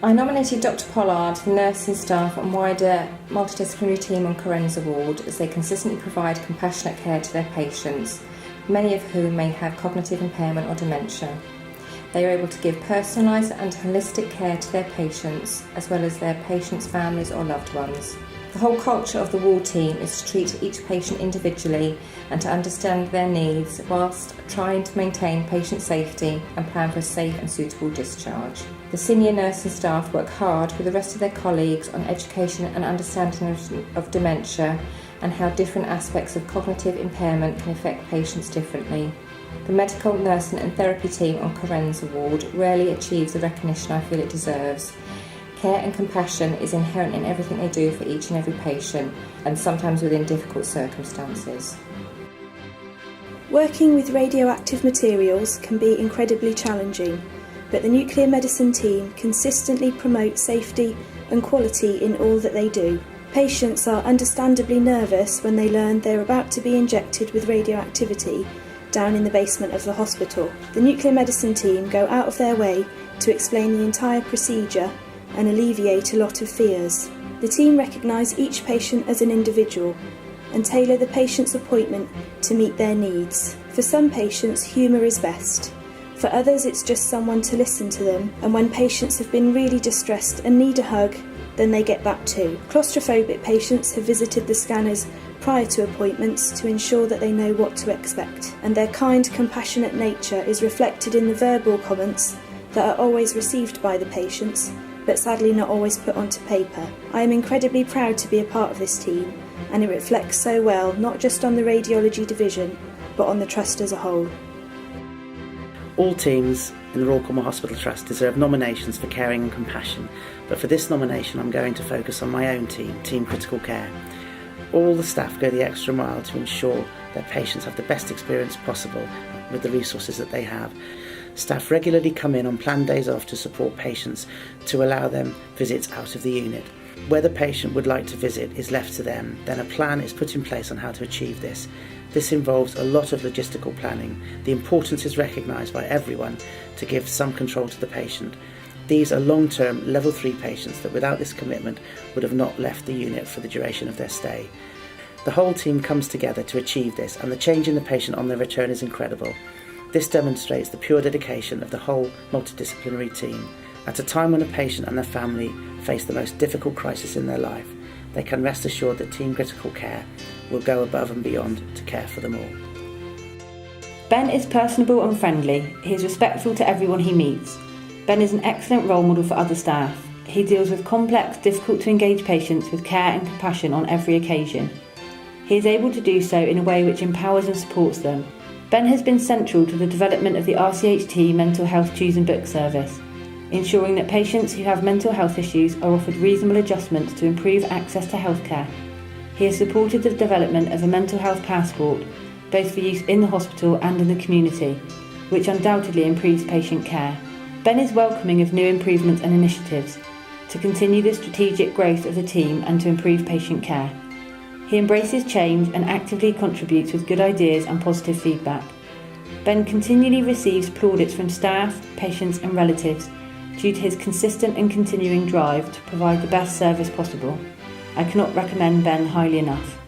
I nominated Dr Pollard, the nursing staff and wider multidisciplinary team on Cornwall ward as they consistently provide compassionate care to their patients, many of whom may have cognitive impairment or dementia. They are able to give personalised and holistic care to their patients, as well as their patients' families or loved ones. The whole culture of the ward team is to treat each patient individually and to understand their needs whilst trying to maintain patient safety and plan for a safe and suitable discharge. The senior nursing staff work hard with the rest of their colleagues on education and understanding of dementia and how different aspects of cognitive impairment can affect patients differently. The medical, nursing and therapy team on Cornwall ward rarely achieves the recognition I feel it deserves. Care and compassion is inherent in everything they do for each and every patient, and sometimes within difficult circumstances. Working with radioactive materials can be incredibly challenging, but the nuclear medicine team consistently promote safety and quality in all that they do. Patients are understandably nervous when they learn they're about to be injected with radioactivity down in the basement of the hospital. The nuclear medicine team go out of their way to explain the entire procedure and alleviate a lot of fears. The team recognise each patient as an individual and tailor the patient's appointment to meet their needs. For some patients, humour is best. For others, it's just someone to listen to them, and when patients have been really distressed and need a hug, then they get that too. Claustrophobic patients have visited the scanners prior to appointments to ensure that they know what to expect, and their kind, compassionate nature is reflected in the verbal comments that are always received by the patients, but sadly not always put onto paper. I am incredibly proud to be a part of this team, and it reflects so well not just on the radiology division, but on the Trust as a whole. All teams in the Royal Cornwall Hospital Trust deserve nominations for caring and compassion, but for this nomination I'm going to focus on my own team, Team Critical Care. All the staff go the extra mile to ensure that patients have the best experience possible with the resources that they have. Staff regularly come in on planned days off to support patients to allow them visits out of the unit. Where the patient would like to visit is left to them, then a plan is put in place on how to achieve this. This involves a lot of logistical planning. The importance is recognised by everyone to give some control to the patient. These are long-term level 3 patients that without this commitment would have not left the unit for the duration of their stay. The whole team comes together to achieve this, and the change in the patient on their return is incredible. This demonstrates the pure dedication of the whole multidisciplinary team. At a time when a patient and their family face the most difficult crisis in their life, they can rest assured that Team Critical Care will go above and beyond to care for them all. Ben is personable and friendly. He is respectful to everyone he meets. Ben is an excellent role model for other staff. He deals with complex, difficult to engage patients with care and compassion on every occasion. He is able to do so in a way which empowers and supports them. Ben has been central to the development of the RCHT Mental Health Choose and Book service, ensuring that patients who have mental health issues are offered reasonable adjustments to improve access to healthcare. He has supported the development of a mental health passport, both for use in the hospital and in the community, which undoubtedly improves patient care. Ben is welcoming of new improvements and initiatives to continue the strategic growth of the team and to improve patient care. He embraces change and actively contributes with good ideas and positive feedback. Ben continually receives plaudits from staff, patients and relatives due to his consistent and continuing drive to provide the best service possible. I cannot recommend Ben highly enough.